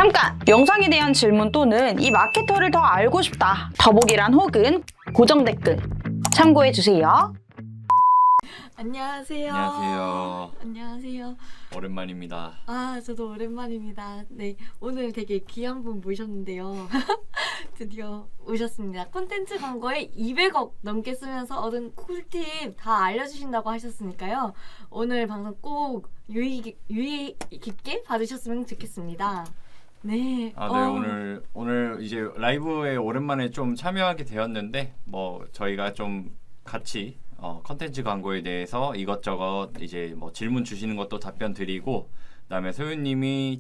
잠깐! 영상에 대한 질문 또는 이 마케터를 더 알고 싶다. 더보기란 혹은 고정 댓글 참고해주세요. 안녕하세요. 안녕하세요. 안녕하세요. 오랜만입니다. 저도 오랜만입니다. 네, 오늘 되게 귀한 분 모셨는데요. 드디어 오셨습니다. 콘텐츠 광고에 200억 넘게 쓰면서 얻은 꿀팁 다 알려주신다고 하셨으니까요. 오늘 방송 꼭 유의 깊게 봐주셨으면 좋겠습니다. 네. 오늘 이제 라이브에 오랜만에 좀 참여하게 되었는데 저희가 좀 같이 컨텐츠 광고에 대해서 이것저것 이제 질문 주시는 것도 답변 드리고, 그다음에 소윤님이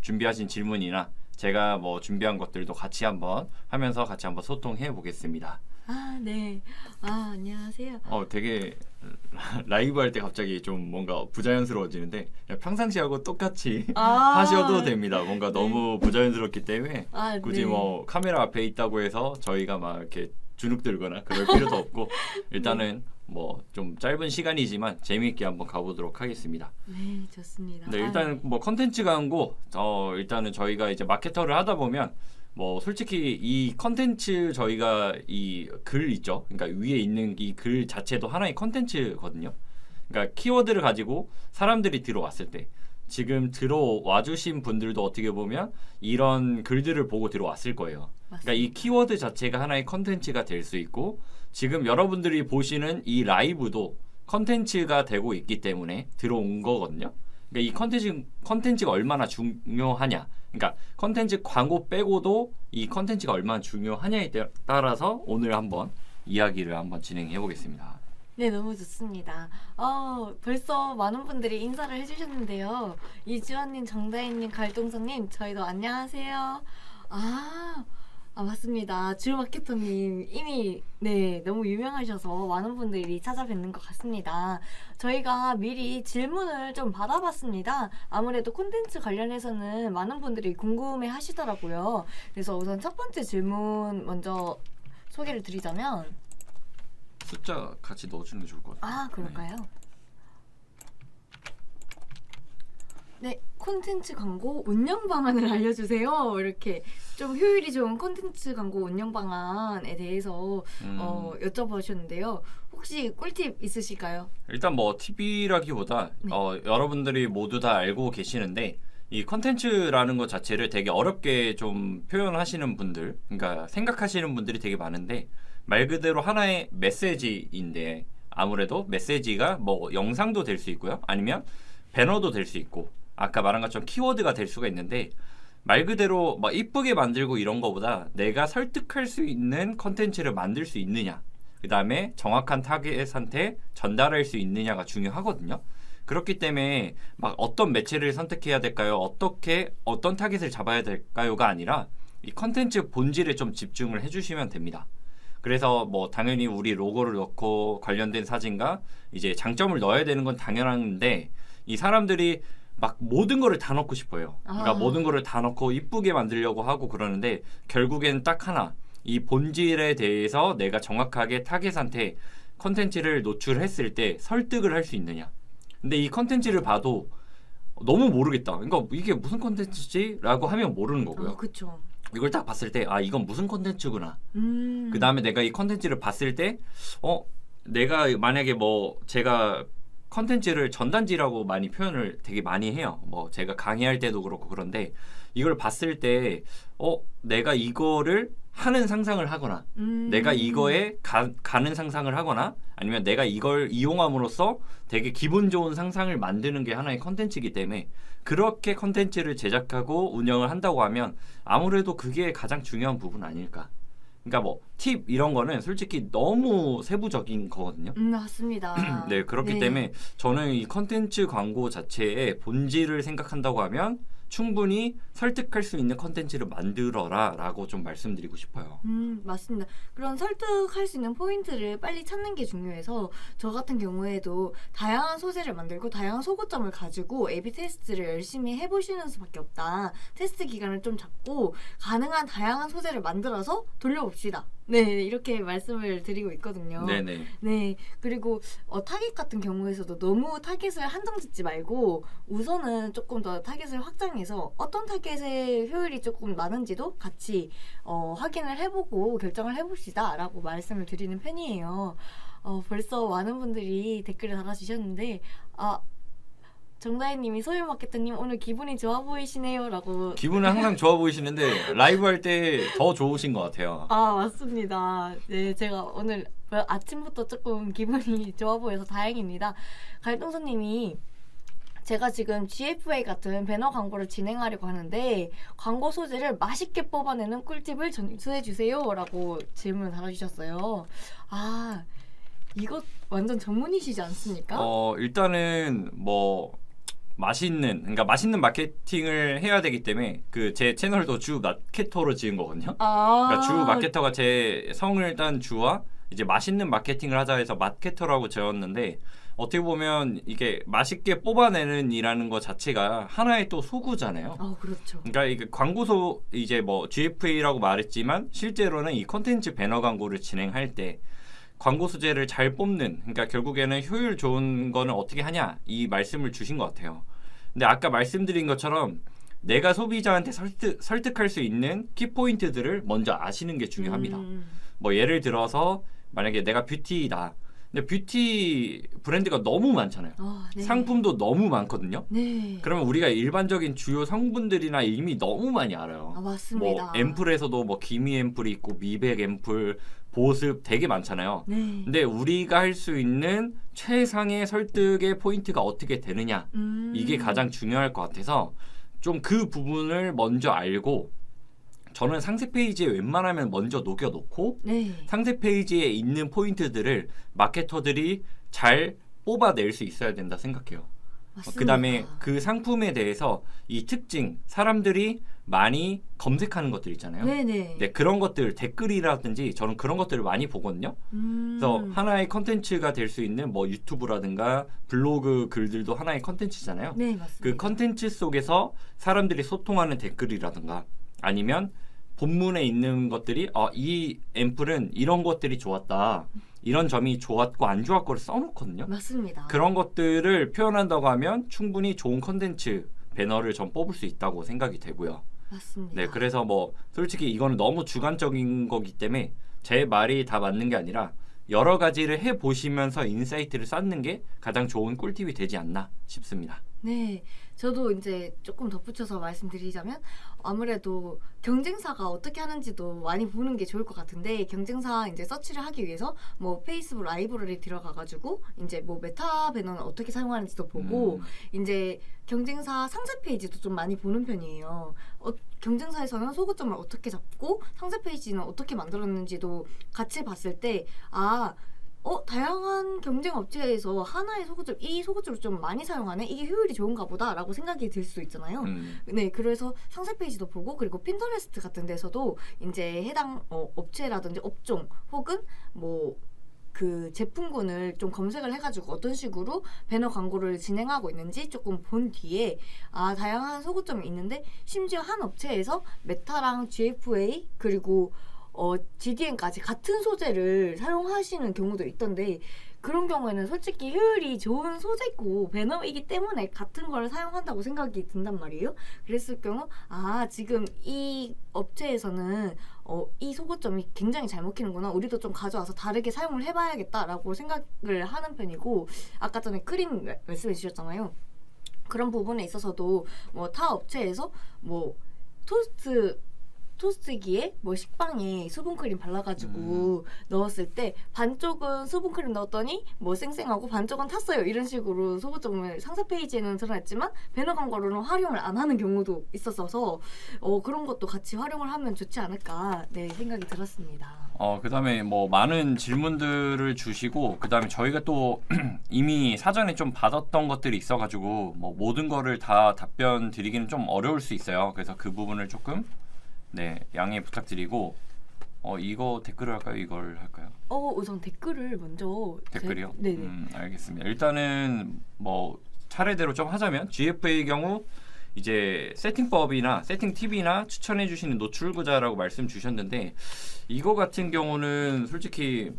준비하신 질문이나 제가 준비한 것들도 같이 한번 하면서 같이 한번 소통해 보겠습니다. 네. 안녕하세요. 되게 라이브 할 때 갑자기 좀 뭔가 부자연스러워지는데 그냥 평상시하고 똑같이 하셔도 됩니다. 뭔가 너무 부자연스럽기 때문에 굳이 네. 카메라 앞에 있다고 해서 저희가 막 이렇게 주눅 들거나 그럴 필요도 없고 일단은 좀 짧은 시간이지만 재미있게 한번 가보도록 하겠습니다. 네, 좋습니다. 네, 일단 컨텐츠 광고 일단은 저희가 이제 마케터를 하다 보면 솔직히 이 컨텐츠 저희가 이 글 있죠. 그러니까 위에 있는 이 글 자체도 하나의 컨텐츠거든요. 그러니까 키워드를 가지고 사람들이 들어왔을 때 지금 들어와 주신 분들도 어떻게 보면 이런 글들을 보고 들어왔을 거예요. 그러니까 이 키워드 자체가 하나의 컨텐츠가 될 수 있고, 지금 여러분들이 보시는 이 라이브도 컨텐츠가 되고 있기 때문에 들어온 거거든요. 그러니까 이 컨텐츠가 얼마나 중요하냐, 그러니까 컨텐츠 광고 빼고도 이 컨텐츠가 얼마나 중요하냐에 따라서 오늘 한번 이야기를 한번 진행해 보겠습니다. 네, 너무 좋습니다. 벌써 많은 분들이 인사를 해주셨는데요. 이주원님, 정다희님, 갈동서님, 저희도 안녕하세요. 맞습니다. 주마케터님 이미 너무 유명하셔서 많은 분들이 찾아뵙는 것 같습니다. 저희가 미리 질문을 좀 받아봤습니다. 아무래도 콘텐츠 관련해서는 많은 분들이 궁금해 하시더라고요. 그래서 우선 첫 번째 질문 먼저 소개를 드리자면, 숫자 같이 넣어주는 게 좋을 것 같아요. 그럴까요? 네, 콘텐츠 광고 운영 방안을 알려주세요. 이렇게 좀 효율이 좋은 콘텐츠 광고 운영 방안에 대해서 여쭤보셨는데요. 혹시 꿀팁 있으실까요? 일단 팁이라기보다 여러분들이 모두 다 알고 계시는데, 이 컨텐츠라는 것 자체를 되게 어렵게 좀 표현하시는 분들, 그러니까 생각하시는 분들이 되게 많은데, 말 그대로 하나의 메시지인데, 아무래도 메시지가 영상도 될 수 있고요, 아니면 배너도 될 수 있고, 아까 말한 것처럼 키워드가 될 수가 있는데, 말 그대로 이쁘게 만들고 이런 거보다 내가 설득할 수 있는 컨텐츠를 만들 수 있느냐, 그 다음에 정확한 타겟한테 전달할 수 있느냐가 중요하거든요. 그렇기 때문에 어떤 매체를 선택해야 될까요? 어떤 타겟을 잡아야 될까요가 아니라 이 컨텐츠 본질에 좀 집중을 해주시면 됩니다. 그래서 당연히 우리 로고를 넣고 관련된 사진과 이제 장점을 넣어야 되는 건 당연한데, 이 사람들이 모든 거를 다 넣고 싶어요. 그러니까 모든 거를 다 넣고 이쁘게 만들려고 하고 그러는데, 결국에는 딱 하나, 이 본질에 대해서 내가 정확하게 타겟한테 컨텐츠를 노출했을 때 설득을 할 수 있느냐. 근데 이 컨텐츠를 봐도 너무 모르겠다, 그러니까 이게 무슨 컨텐츠지? 라고 하면 모르는 거고요. 그렇죠. 이걸 딱 봤을 때 이건 무슨 컨텐츠구나. 그 다음에 내가 이 컨텐츠를 봤을 때 내가 만약에 제가 컨텐츠를 전단지라고 많이 표현을 되게 많이 해요. 제가 강의할 때도 그렇고. 그런데 이걸 봤을 때 내가 이거를 하는 상상을 하거나 내가 이거에 가는 상상을 하거나, 아니면 내가 이걸 이용함으로써 되게 기분 좋은 상상을 만드는 게 하나의 컨텐츠이기 때문에, 그렇게 컨텐츠를 제작하고 운영을 한다고 하면 아무래도 그게 가장 중요한 부분 아닐까. 그러니까 팁 이런 거는 솔직히 너무 세부적인 거거든요. 맞습니다. 네, 그렇기 때문에 저는 이 컨텐츠 광고 자체의 본질을 생각한다고 하면 충분히 설득할 수 있는 컨텐츠를 만들어라 라고 좀 말씀드리고 싶어요. 맞습니다. 그런 설득할 수 있는 포인트를 빨리 찾는 게 중요해서, 저 같은 경우에도 다양한 소재를 만들고 다양한 소고점을 가지고 A/B 테스트를 열심히 해보시는 수밖에 없다. 테스트 기간을 좀 잡고 가능한 다양한 소재를 만들어서 돌려봅시다. 네, 이렇게 말씀을 드리고 있거든요. 네네. 네, 그리고 타겟 같은 경우에서도 너무 타겟을 한정짓지 말고 우선은 조금 더 타겟을 확장해서 어떤 타겟의 효율이 조금 많은지도 같이 확인을 해보고 결정을 해봅시다라고 말씀을 드리는 편이에요. 벌써 많은 분들이 댓글을 달아주셨는데 정다혜님이 소율 마케터님 오늘 기분이 좋아 보이시네요라고. 기분은 항상 좋아 보이시는데 라이브 할 때 더 좋으신 것 같아요. 맞습니다. 네, 제가 오늘 아침부터 조금 기분이 좋아 보여서 다행입니다. 갈동서님이 제가 지금 GFA 같은 배너 광고를 진행하려고 하는데 광고 소재를 맛있게 뽑아내는 꿀팁을 전수해 주세요라고 질문을 달아주셨어요. 이거 완전 전문이시지 않습니까? 일단은 뭐 그러니까 맛있는 마케팅을 해야 되기 때문에 그 제 채널도 주 마케터로 지은 거거든요. 그러니까 주 마케터가 제 성을 일단 주와 이제 맛있는 마케팅을 하자 해서 마케터라고 지었는데 어떻게 보면 이게 맛있게 뽑아내는 이라는 것 자체가 하나의 또 소구잖아요. 그렇죠. 그러니까 이게 광고소 이제 뭐 GFA라고 말했지만 실제로는 이 컨텐츠 배너 광고를 진행할 때 광고 소재를 잘 뽑는, 그러니까 결국에는 효율 좋은 거는 어떻게 하냐 이 말씀을 주신 것 같아요. 근데 아까 말씀드린 것처럼 내가 소비자한테 설득할 수 있는 키포인트들을 먼저 아시는 게 중요합니다. 뭐 예를 들어서 만약에 내가 뷰티다. 근데 뷰티 브랜드가 너무 많잖아요. 네. 상품도 너무 많거든요. 네. 그러면 우리가 일반적인 주요 성분들이나 이미 너무 많이 알아요. 맞습니다. 뭐 앰플에서도 뭐 기미 앰플이 있고 미백 앰플, 보습 되게 많잖아요. 네. 근데 우리가 할 수 있는 최상의 설득의 포인트가 어떻게 되느냐 이게 가장 중요할 것 같아서 좀 그 부분을 먼저 알고 저는 상세 페이지에 웬만하면 먼저 녹여놓고 네. 상세 페이지에 있는 포인트들을 마케터들이 잘 뽑아낼 수 있어야 된다 생각해요. 맞습니다. 그 다음에 그 상품에 대해서 이 특징, 사람들이 많이 검색하는 것들 있잖아요. 네네. 네, 그런 것들, 댓글이라든지 저는 그런 것들을 많이 보거든요. 그래서 하나의 컨텐츠가 될 수 있는 뭐 유튜브라든가 블로그 글들도 하나의 컨텐츠잖아요. 네, 맞습니다. 그 컨텐츠 속에서 사람들이 소통하는 댓글이라든가 아니면 본문에 있는 것들이 이 앰플은 이런 것들이 좋았다. 이런 점이 좋았고 안 좋았고를 써놓거든요. 맞습니다. 그런 것들을 표현한다고 하면 충분히 좋은 컨텐츠 배너를 전 뽑을 수 있다고 생각이 되고요. 맞습니다. 네, 그래서 뭐 솔직히 이거는 너무 주관적인 거기 때문에 제 말이 다 맞는 게 아니라 여러 가지를 해보시면서 인사이트를 쌓는 게 가장 좋은 꿀팁이 되지 않나 싶습니다. 네, 저도 이제 조금 덧붙여서 말씀드리자면 아무래도 경쟁사가 어떻게 하는지도 많이 보는 게 좋을 것 같은데 경쟁사 이제 서치를 하기 위해서 뭐 페이스북 라이브러리 들어가가지고 이제 뭐 메타 배너는 어떻게 사용하는지도 보고 이제 경쟁사 상세 페이지도 좀 많이 보는 편이에요. 경쟁사에서는 소구점을 어떻게 잡고 상세 페이지는 어떻게 만들었는지도 같이 봤을 때 다양한 경쟁 업체에서 하나의 소구점, 이 소구점을 좀 많이 사용하네? 이게 효율이 좋은가 보다 라고 생각이 들 수 있잖아요. 네, 그래서 상세 페이지도 보고 그리고 핀터레스트 같은 데서도 이제 해당 업체라든지 업종 혹은 뭐 그 제품군을 좀 검색을 해가지고 어떤 식으로 배너 광고를 진행하고 있는지 조금 본 뒤에 다양한 소구점이 있는데 심지어 한 업체에서 메타랑 GFA 그리고 GDN까지 같은 소재를 사용하시는 경우도 있던데 그런 경우에는 솔직히 효율이 좋은 소재고 배너이기 때문에 같은 걸 사용한다고 생각이 든단 말이에요. 그랬을 경우 지금 이 업체에서는 이 소구점이 굉장히 잘 먹히는구나. 우리도 좀 가져와서 다르게 사용을 해봐야겠다라고 생각을 하는 편이고 아까 전에 크림 말씀해 주셨잖아요. 그런 부분에 있어서도 뭐 타 업체에서 뭐 토스트기에 뭐 식빵에 수분크림 발라가지고 넣었을 때 반쪽은 수분크림 넣었더니 뭐 쌩쌩하고 반쪽은 탔어요. 이런 식으로 소구점을 상세 페이지에는 드러냈지만 배너 광고로는 활용을 안 하는 경우도 있었어서 그런 것도 같이 활용을 하면 좋지 않을까 생각이 들었습니다. 그다음에 뭐 많은 질문들을 주시고 그다음에 저희가 또 이미 사전에 좀 받았던 것들이 있어가지고 뭐 모든 거를 다 답변 드리기는 좀 어려울 수 있어요. 그래서 그 부분을 조금 양해 부탁드리고 이거 댓글을 할까요? 이걸 할까요? 우선 댓글을 먼저 댓글이요? 네네. 알겠습니다. 일단은 뭐 차례대로 좀 하자면 GFA의 경우 이제 세팅법이나 세팅 팁이나 추천해 주시는 노출구자라고 말씀 주셨는데 이거 같은 경우는 솔직히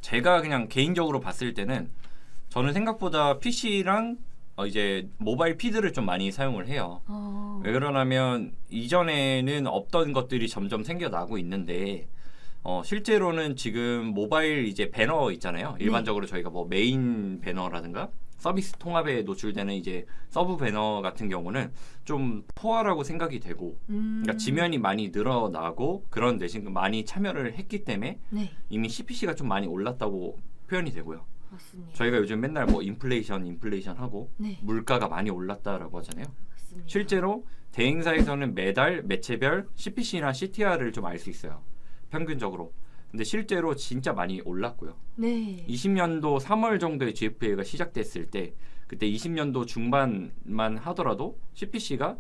제가 그냥 개인적으로 봤을 때는 저는 생각보다 PC랑 이제 모바일 피드를 좀 많이 사용을 해요. 왜 그러냐면 이전에는 없던 것들이 점점 생겨나고 있는데 실제로는 지금 모바일 이제 배너 있잖아요. 일반적으로 저희가 뭐 메인 배너라든가 서비스 통합에 노출되는 이제 서브 배너 같은 경우는 좀 포화라고 생각이 되고 그러니까 지면이 많이 늘어나고 그런 대신 많이 참여를 했기 때문에 네. 이미 CPC가 좀 많이 올랐다고 표현이 되고요. 맞습니다. 저희가 요즘 맨날 뭐 인플레이션 하고 네. 물가가 많이 올랐다라고 하잖아요. 맞습니다. 실제로 대행사에서는 매달 매체별 CPC나 CTR을 좀 알 수 있어요. 평균적으로. 근데 실제로 진짜 많이 올랐고요. 네. 20년도 3월 정도에 GFA가 시작됐을 때 그때 20년도 중반만 하더라도 CPC가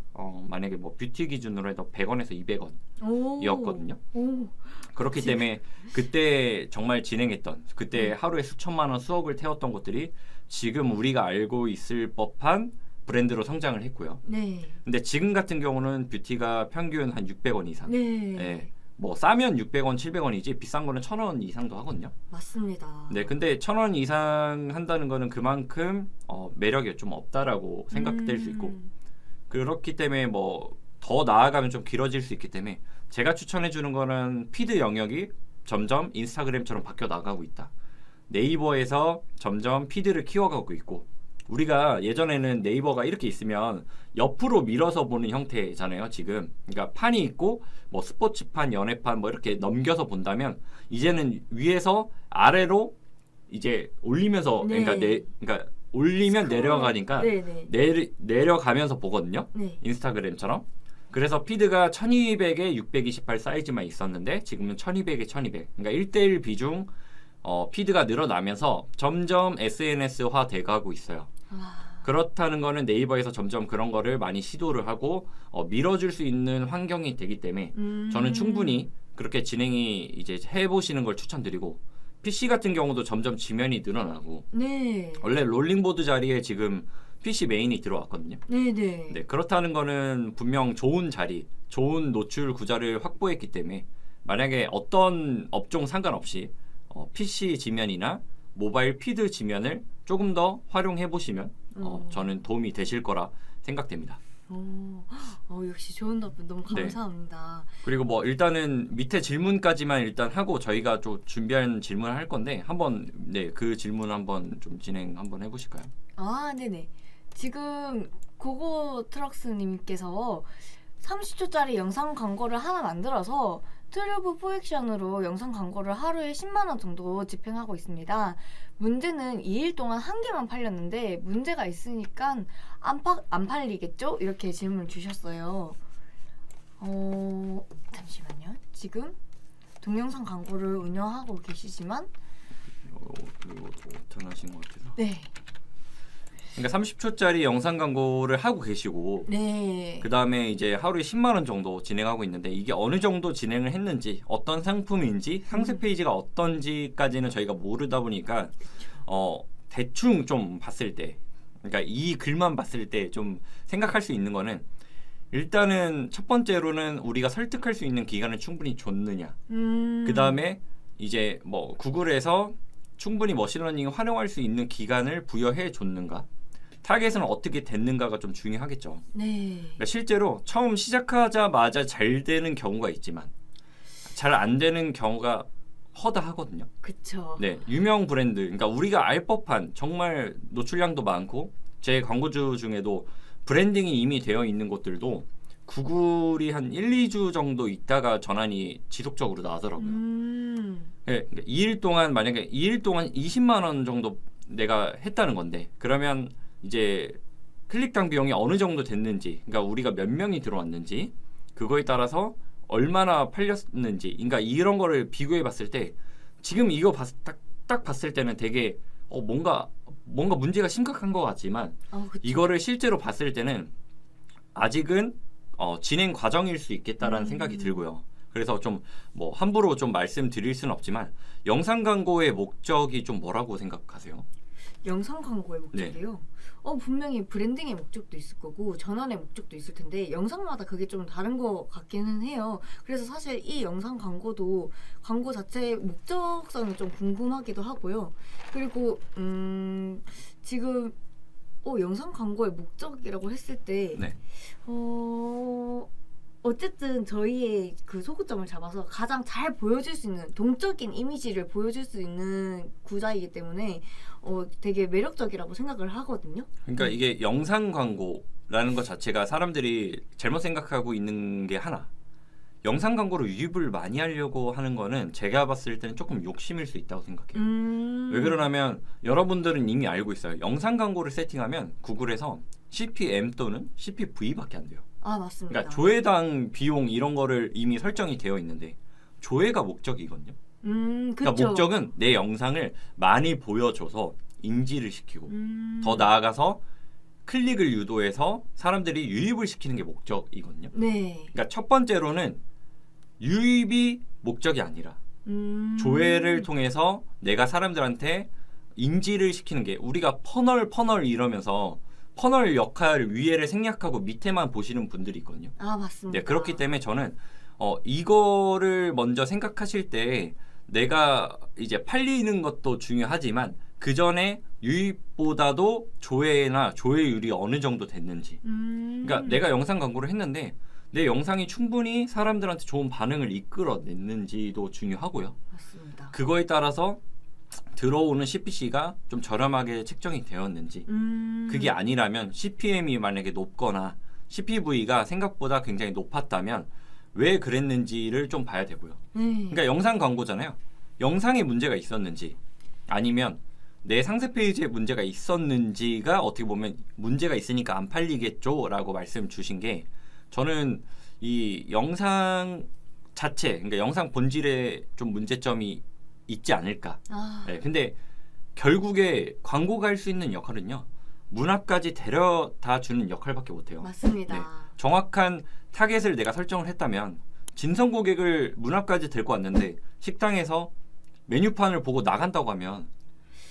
만약에 뭐 뷰티 기준으로 해도 100원에서 200원이었거든요. 오. 그렇기 때문에 그때 정말 진행했던 그때 네. 하루에 수천만 원 수억을 태웠던 것들이 지금 우리가 알고 있을 법한 브랜드로 성장을 했고요. 네. 근데 지금 같은 경우는 뷰티가 평균 한 600원 이상. 네. 예. 뭐 싸면 600원, 700원이지 비싼 거는 1,000원 이상도 하거든요. 맞습니다. 네, 근데 1,000원 이상 한다는 거는 그만큼 매력이 좀 없다라고 생각될 수 있고 그렇기 때문에 뭐 더 나아가면 좀 길어질 수 있기 때문에 제가 추천해 주는 거는 피드 영역이 점점 인스타그램처럼 바뀌어 나가고 있다. 네이버에서 점점 피드를 키워가고 있고 우리가 예전에는 네이버가 이렇게 있으면 옆으로 밀어서 보는 형태잖아요. 지금 그러니까 판이 있고 뭐 스포츠판, 연예판 뭐 이렇게 넘겨서 본다면 이제는 위에서 아래로 이제 올리면서 네. 그러니까 올리면 내려가니까 네네. 내려가면서 보거든요. 네. 인스타그램처럼. 그래서 피드가 1200에 628 사이즈만 있었는데 지금은 1200에 1200. 그러니까 1대1 비중 피드가 늘어나면서 점점 SNS화 돼가고 있어요. 그렇다는 거는 네이버에서 점점 그런 거를 많이 시도를 하고 밀어줄 수 있는 환경이 되기 때문에 저는 충분히 그렇게 진행이 이제 해보시는 걸 추천드리고 PC 같은 경우도 점점 지면이 늘어나고 네. 원래 롤링보드 자리에 지금 PC 메인이 들어왔거든요. 네네. 네, 그렇다는 거는 분명 좋은 자리, 좋은 노출 구자를 확보했기 때문에 만약에 어떤 업종 상관없이 PC 지면이나 모바일 피드 지면을 조금 더 활용해 보시면 저는 도움이 되실 거라 생각됩니다. 역시 좋은 답변 너무 감사합니다. 그리고 뭐 일단은 밑에 질문까지만 일단 하고 저희가 좀 준비한 질문을 할 건데 한번 그 질문 한번 좀 진행 한번 해보실까요? 네네. 지금 고고 트럭스님께서 30초짜리 영상 광고를 하나 만들어서 트루브 포액션으로 영상 광고를 하루에 10만 원 정도 집행하고 있습니다. 문제는 2일 동안 한 개만 팔렸는데 문제가 있으니까 안 팔리겠죠? 이렇게 질문을 주셨어요. 잠시만요. 지금 동영상 광고를 운영하고 계시지만 그리고 오픈하신 것 같아서. 네. 그러니까 30초짜리 영상 광고를 하고 계시고 네. 그 다음에 이제 하루에 10만 원 정도 진행하고 있는데 이게 어느 정도 진행을 했는지 어떤 상품인지 상세 페이지가 어떤지까지는 저희가 모르다 보니까 대충 좀 봤을 때 그러니까 이 글만 봤을 때 좀 생각할 수 있는 거는 일단은 첫 번째로는 우리가 설득할 수 있는 기간을 충분히 줬느냐 그 다음에 이제 뭐 구글에서 충분히 머신러닝을 활용할 수 있는 기간을 부여해 줬는가 타겟은 어떻게 됐는가가 좀 중요하겠죠. 네. 그러니까 실제로 처음 시작하자마자 잘 되는 경우가 있지만 잘 안 되는 경우가 허다하거든요. 그쵸. 네, 유명 브랜드, 그러니까 우리가 알 법한 정말 노출량도 많고 제 광고주 중에도 브랜딩이 이미 되어 있는 곳들도 구글이 한 1, 2주 정도 있다가 전환이 지속적으로 나더라고요. 네, 그러니까 2일 동안 만약에 2일 동안 20만 원 정도 내가 했다는 건데 그러면 이제 클릭당 비용이 어느 정도 됐는지, 그러니까 우리가 몇 명이 들어왔는지 그거에 따라서 얼마나 팔렸는지, 그러니까 이런 거를 비교해 봤을 때 지금 이거 딱 봤을 때는 되게 뭔가 문제가 심각한 것 같지만 이거를 실제로 봤을 때는 아직은 진행 과정일 수 있겠다라는 생각이 들고요. 그래서 좀 뭐 함부로 좀 말씀드릴 수는 없지만 영상 광고의 목적이 좀 뭐라고 생각하세요? 영상 광고의 목적이요? 분명히 브랜딩의 목적도 있을 거고 전환의 목적도 있을 텐데 영상마다 그게 좀 다른 것 같기는 해요. 그래서 사실 이 영상 광고도 광고 자체의 목적성이 좀 궁금하기도 하고요. 그리고 지금 영상 광고의 목적이라고 했을 때 네. 어쨌든 저희의 그 소구점을 잡아서 가장 잘 보여줄 수 있는 동적인 이미지를 보여줄 수 있는 구자이기 때문에 되게 매력적이라고 생각을 하거든요. 그러니까 이게 영상 광고라는 것 자체가 사람들이 잘못 생각하고 있는 게 하나. 영상 광고로 유입을 많이 하려고 하는 거는 제가 봤을 때는 조금 욕심일 수 있다고 생각해요. 왜 그러냐면 여러분들은 이미 알고 있어요. 영상 광고를 세팅하면 구글에서 CPM 또는 CPV밖에 안 돼요. 아, 맞습니다. 그러니까 조회당 비용 이런 거를 이미 설정이 되어 있는데 조회가 목적이거든요. 그러니까 그쵸. 목적은 내 영상을 많이 보여줘서 인지를 시키고 더 나아가서 클릭을 유도해서 사람들이 유입을 시키는 게 목적이거든요. 네. 그러니까 첫 번째로는 유입이 목적이 아니라 조회를 통해서 내가 사람들한테 인지를 시키는 게 우리가 퍼널 이러면서 퍼널 역할 위에를 생략하고 밑에만 보시는 분들이 있거든요. 아, 맞습니다. 네, 그렇기 때문에 저는 이거를 먼저 생각하실 때 내가 이제 팔리는 것도 중요하지만 그 전에 유입보다도 조회나 조회율이 어느 정도 됐는지. 그러니까 내가 영상 광고를 했는데 내 영상이 충분히 사람들한테 좋은 반응을 이끌어냈는지도 중요하고요. 맞습니다. 그거에 따라서 들어오는 CPC가 좀 저렴하게 책정이 되었는지 그게 아니라면 CPM이 만약에 높거나 CPV가 생각보다 굉장히 높았다면 왜 그랬는지를 좀 봐야 되고요. 그러니까 영상 광고잖아요. 영상에 문제가 있었는지 아니면 내 상세 페이지에 문제가 있었는지가 어떻게 보면 문제가 있으니까 안 팔리겠죠 라고 말씀 주신 게 저는 이 영상 자체 그러니까 영상 본질에 좀 문제점이 있지 않을까. 네, 근데 결국에 광고가 할 수 있는 역할은요. 문 앞까지 데려다 주는 역할밖에 못해요. 맞습니다. 네, 정확한 타겟을 내가 설정을 했다면 진성 고객을 문 앞까지 데리고 왔는데 식당에서 메뉴판을 보고 나간다고 하면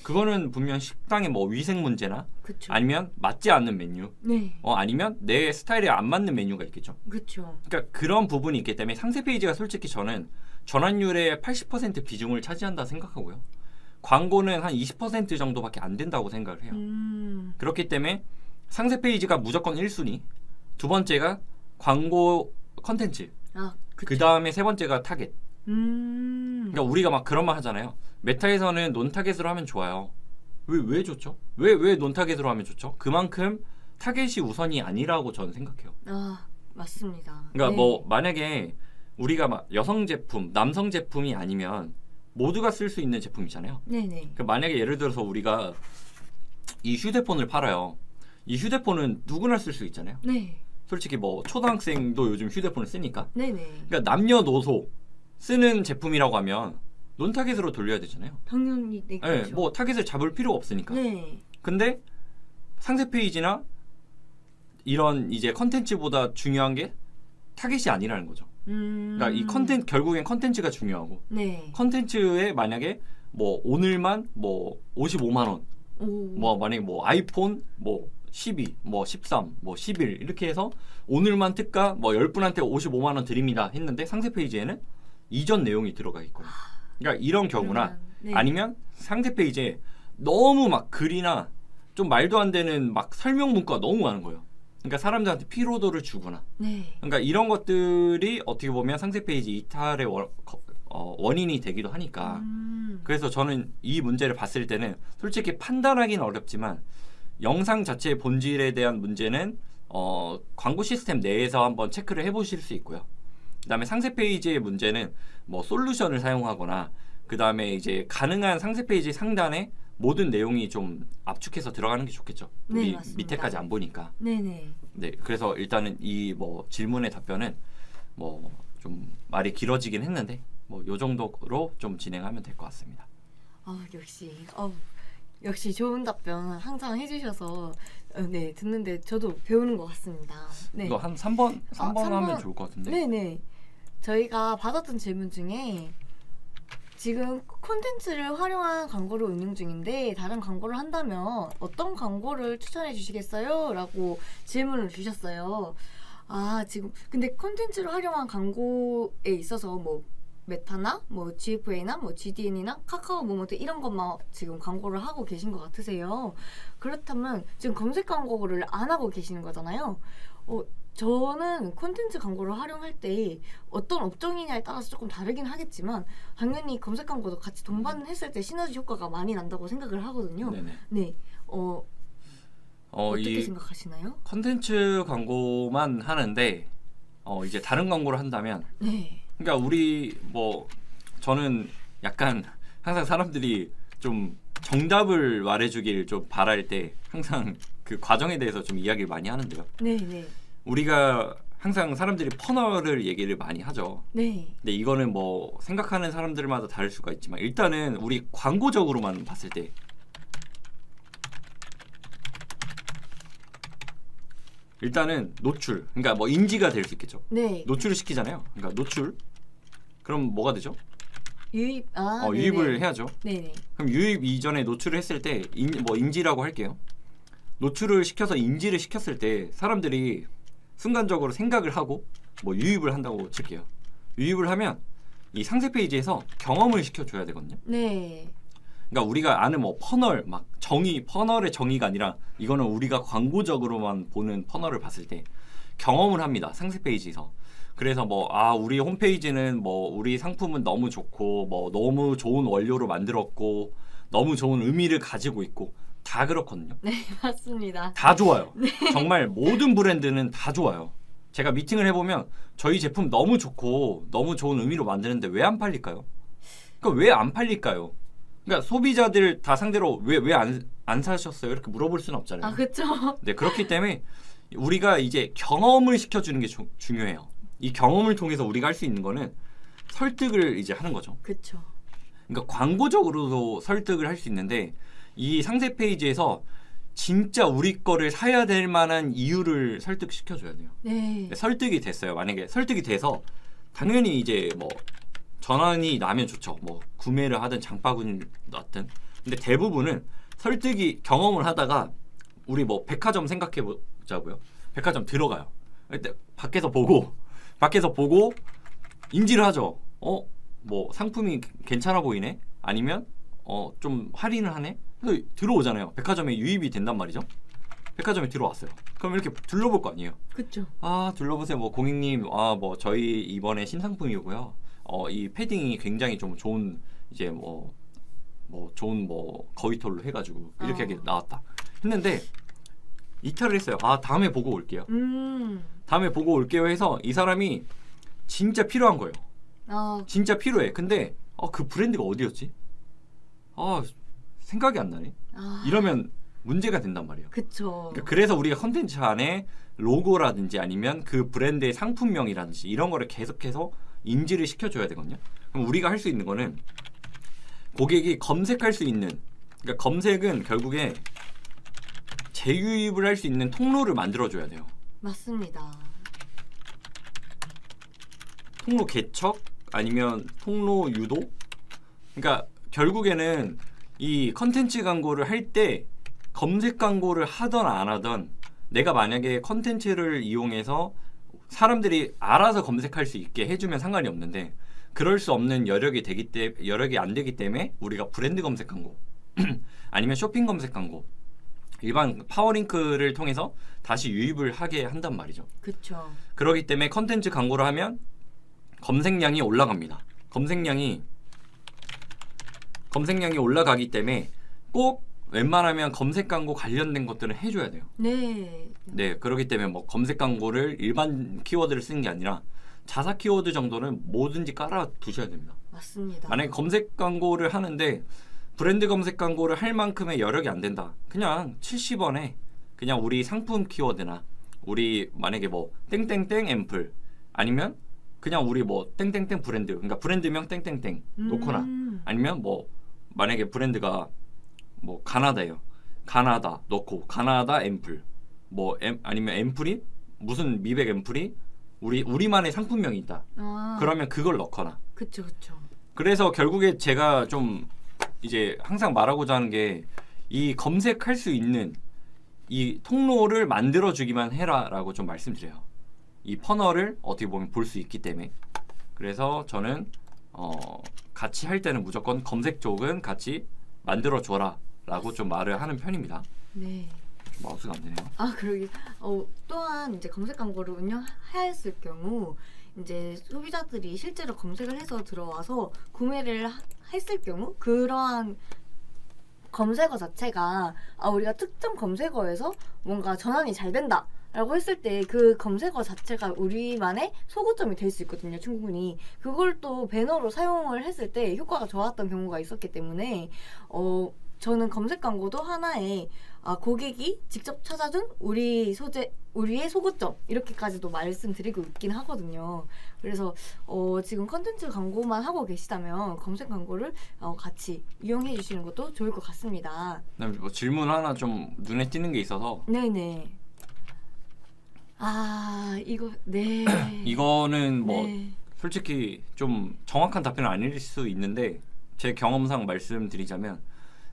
그거는 분명 식당의 뭐 위생 문제나 그쵸. 아니면 맞지 않는 메뉴 네. 아니면 내 스타일에 안 맞는 메뉴가 있겠죠. 그렇죠. 그러니까 그런 부분이 있기 때문에 상세 페이지가 솔직히 저는 전환율의 80% 비중을 차지한다 생각하고요. 광고는 한 20% 정도밖에 안 된다고 생각을 해요. 그렇기 때문에 상세 페이지가 무조건 1순위, 두 번째가 광고 컨텐츠, 그 다음에 세 번째가 타겟. 그러니까 우리가 막 그런 말 하잖아요. 메타에서는 논타겟으로 하면 좋아요. 왜 좋죠? 왜 논타겟으로 하면 좋죠? 그만큼 타겟이 우선이 아니라고 저는 생각해요. 아, 맞습니다. 그러니까 네. 뭐 만약에 우리가 막 여성 제품, 남성 제품이 아니면 모두가 쓸 수 있는 제품이잖아요. 네네. 그러니까 만약에 예를 들어서 우리가 이 휴대폰을 팔아요. 이 휴대폰은 누구나 쓸 수 있잖아요. 네. 솔직히 뭐 초등학생도 요즘 휴대폰을 쓰니까. 네네. 그러니까 남녀노소 쓰는 제품이라고 하면 논타겟으로 돌려야 되잖아요. 당연히 네, 네, 그렇죠. 뭐 타겟을 잡을 필요가 없으니까. 네. 근데 상세 페이지나 이런 이제 컨텐츠보다 중요한 게 타겟이 아니라는 거죠. 그러니까 이 결국엔 컨텐츠가 중요하고 네. 컨텐츠에 만약에 뭐 오늘만 뭐 55만 원, 뭐 만약에 뭐 아이폰 뭐 12, 뭐 13, 뭐 11 이렇게 해서 오늘만 특가 뭐 10분한테 55만 원 드립니다 했는데 상세 페이지에는 이전 내용이 들어가 있거든요. 그러니까 이런 경우나 네. 아니면 상세 페이지에 너무 막 글이나 좀 말도 안 되는 막 설명 문구가 너무 많은 거예요. 그러니까 사람들한테 피로도를 주거나. 네. 그러니까 이런 것들이 어떻게 보면 상세 페이지 이탈의 원인이 되기도 하니까. 그래서 저는 이 문제를 봤을 때는 솔직히 판단하기는 어렵지만 영상 자체의 본질에 대한 문제는 광고 시스템 내에서 한번 체크를 해보실 수 있고요. 그다음에 상세 페이지의 문제는 뭐 솔루션을 사용하거나 그다음에 이제 가능한 상세 페이지 상단에 모든 내용이 좀 압축해서 들어가는 게 좋겠죠. 네, 우리 맞습니다. 밑에까지 안 보니까. 네네. 네, 그래서 일단은 이 뭐 질문의 답변은 뭐 좀 말이 길어지긴 했는데 뭐 요 정도로 좀 진행하면 될 것 같습니다. 역시 좋은 답변 항상 해주셔서 네 듣는데 저도 배우는 것 같습니다. 네. 이거 한 3번 삼번. 하면 좋을 것 같은데. 네네. 저희가 받았던 질문 중에 지금 콘텐츠를 활용한 광고를 운영 중인데 다른 광고를 한다면 어떤 광고를 추천해 주시겠어요? 라고 질문을 주셨어요. 아, 지금 근데 콘텐츠를 활용한 광고에 있어서 뭐 메타나 뭐 GFA나 뭐 GDN이나 카카오 모먼트 이런 것만 지금 광고를 하고 계신 것 같으세요. 그렇다면 지금 검색 광고를 안 하고 계시는 거잖아요. 저는 콘텐츠 광고를 활용할 때 어떤 업종이냐에 따라서 조금 다르긴 하겠지만 당연히 검색 광고도 같이 동반했을 때 시너지 효과가 많이 난다고 생각을 하거든요. 네네. 네. 어떻게 이 생각하시나요? 컨텐츠 광고만 하는데 이제 다른 광고를 한다면 네. 그러니까 우리 뭐 저는 약간 항상 사람들이 좀 정답을 말해주길 좀 바랄 때 항상 그 과정에 대해서 좀 이야기를 많이 하는데요. 네, 네. 우리가 항상 사람들이 퍼널을 얘기를 많이 하죠. 네. 근데 이거는 뭐 생각하는 사람들마다 다를 수가 있지만 일단은 우리 광고적으로만 봤을 때 일단은 노출, 그러니까 뭐 인지가 될 수 있겠죠. 네. 노출을 시키잖아요. 그러니까 노출. 그럼 뭐가 되죠? 유입. 유입을 해야죠. 네네. 그럼 유입 이전에 노출을 했을 때 뭐 인지라고 할게요. 노출을 시켜서 인지를 시켰을 때 사람들이 순간적으로 생각을 하고 뭐 유입을 한다고 칠게요. 유입을 하면 이 상세 페이지에서 경험을 시켜줘야 되거든요. 네. 그러니까 우리가 아는 뭐 퍼널 막 정의 퍼널의 정의가 아니라 이거는 우리가 광고적으로만 보는 퍼널을 봤을 때 경험을 합니다. 상세 페이지에서. 그래서 뭐 우리 홈페이지는 뭐 우리 상품은 너무 좋고 뭐 너무 좋은 원료로 만들었고 너무 좋은 의미를 가지고 있고 다 그렇거든요. 네, 맞습니다. 다 좋아요. 정말 모든 브랜드는 다 좋아요. 제가 미팅을 해보면 저희 제품 너무 좋고 너무 좋은 의미로 만드는데 왜 안 팔릴까요? 그러니까 왜 안 팔릴까요? 그러니까 소비자들 다 상대로 왜 안 사셨어요? 이렇게 물어볼 수는 없잖아요. 아, 그렇죠. 네, 그렇기 때문에 우리가 이제 경험을 시켜주는 게 중요해요. 이 경험을 통해서 우리가 할 수 있는 거는 설득을 이제 하는 거죠. 그렇죠. 그러니까 광고적으로도 설득을 할 수 있는데 이 상세 페이지에서 진짜 우리 거를 사야 될 만한 이유를 설득시켜줘야 돼요. 네. 설득이 됐어요. 만약에 설득이 돼서 당연히 이제 뭐 전환이 나면 좋죠. 뭐 구매를 하든 장바구니를 놨든. 근데 대부분은 설득이 경험을 하다가 우리 뭐 백화점 생각해 보자고요. 백화점 들어가요. 그때 밖에서 보고 인지를 하죠. 뭐 상품이 괜찮아 보이네. 아니면 좀 할인을 하네. 그래서 들어오잖아요. 백화점에 유입이 된단 말이죠. 백화점에 들어왔어요. 그럼 이렇게 둘러볼 거 아니에요. 그렇죠. 둘러보세요. 뭐 고객님, 뭐 저희 이번에 신상품이고요. 이 패딩이 굉장히 좀 좋은 이제 뭐 좋은 뭐 거위털로 해가지고 이렇게 나왔다. 했는데 이탈을 했어요. 다음에 보고 올게요. 다음에 보고 올게요 해서 이 사람이 진짜 필요한 거예요. 진짜 필요해. 근데 그 브랜드가 어디였지? 생각이 안 나네. 이러면 문제가 된단 말이에요. 그렇죠. 그러니까 그래서 우리가 컨텐츠 안에 로고라든지 아니면 그 브랜드의 상품명이라든지 이런 거를 계속해서 인지를 시켜줘야 되거든요. 그럼 우리가 할 수 있는 거는 고객이 검색할 수 있는, 그러니까 검색은 결국에 재유입을 할 수 있는 통로를 만들어줘야 돼요. 맞습니다. 통로 개척 아니면 통로 유도. 그러니까 결국에는 이 컨텐츠 광고를 할 때 검색 광고를 하던 안 하던 내가 만약에 컨텐츠를 이용해서 사람들이 알아서 검색할 수 있게 해주면 상관이 없는데 그럴 수 없는 여력이 안 되기 때문에 우리가 브랜드 검색 광고 아니면 쇼핑 검색 광고 일반 파워링크를 통해서 다시 유입을 하게 한단 말이죠. 그렇죠. 그렇기 때문에 컨텐츠 광고를 하면 검색량이 올라갑니다. 검색량이 올라가기 때문에 꼭 웬만하면 검색 광고 관련된 것들은 해줘야 돼요. 네. 네, 그렇기 때문에 뭐 검색 광고를 일반 키워드를 쓰는 게 아니라 자사 키워드 정도는 뭐든지 깔아 두셔야 됩니다. 맞습니다. 만약에 검색 광고를 하는데 브랜드 검색 광고를 할 만큼의 여력이 안 된다. 그냥 70원에 그냥 우리 상품 키워드나 우리 만약에 뭐 땡땡땡 앰플 아니면 그냥 우리 뭐 땡땡땡 브랜드, 그러니까 브랜드명 땡땡땡 놓거나 아니면 뭐 만약에 브랜드가 뭐 가나다예요. 가나다 넣고 가나다 앰플 뭐 아니면 앰플이 무슨 미백 앰플이 우리만의 상품명이 있다. 그러면 그걸 넣거나. 그렇죠. 그래서 결국에 제가 좀 이제 항상 말하고자 하는 게 이 검색할 수 있는 이 통로를 만들어주기만 해라라고 좀 말씀드려요. 이 퍼널을 어떻게 보면 볼 수 있기 때문에. 그래서 저는 같이 할 때는 무조건 검색 쪽은 같이 만들어줘라라고 좀 말을 하는 편입니다. 네. 마우스가 안 되네요. 아 그러게. 또한 이제 검색 광고를 운영하였을 경우 이제 소비자들이 실제로 검색을 해서 들어와서 구매를 했을 경우 그러한 검색어 자체가 우리가 특정 검색어에서 뭔가 전환이 잘 된다 라고 했을 때 그 검색어 자체가 우리만의 소구점이 될 수 있거든요. 충분히 그걸 또 배너로 사용을 했을 때 효과가 좋았던 경우가 있었기 때문에 저는 검색 광고도 하나의 고객이 직접 찾아준 우리의 소구점 이렇게까지도 말씀드리고 있긴 하거든요. 그래서 지금 컨텐츠 광고만 하고 계시다면 검색 광고를 같이 이용해 주시는 것도 좋을 것 같습니다. 그다음에 뭐 질문 하나 좀 눈에 띄는 게 있어서 네네. 이거 네. 이거는 뭐 네. 솔직히 좀 정확한 답변은 아닐 수 있는데 제 경험상 말씀드리자면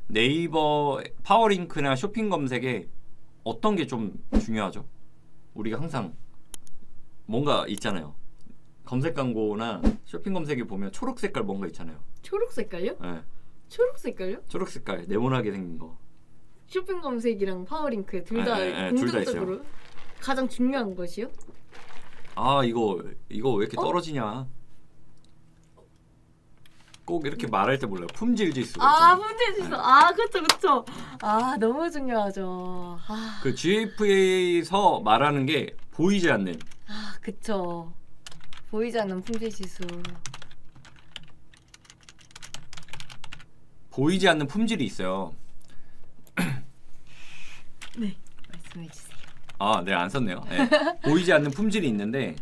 네이버 파워링크나 쇼핑 검색에 어떤 게 좀 중요하죠? 우리가 항상 뭔가 있잖아요. 검색 광고나 쇼핑 검색에 보면 초록 색깔 뭔가 있잖아요. 초록 색깔요? 네. 초록 색깔요? 초록 색깔 네모나게 생긴 거. 쇼핑 검색이랑 파워링크 둘 다 둘 다 있어요. 공통적으로 가장 중요한 것이요? 이거 왜 이렇게 떨어지냐? 꼭 이렇게 말할 때 몰라요. 품질 지수가 있잖아요. 품질 지수. 그쵸. 너무 중요하죠. 그 GFA에서 말하는 게 보이지 않는. 그쵸. 보이지 않는 품질 지수. 보이지 않는 품질이 있어요. 네, 말씀해 주세요. 네, 안 썼네요. 네. 보이지 않는 품질이 있는데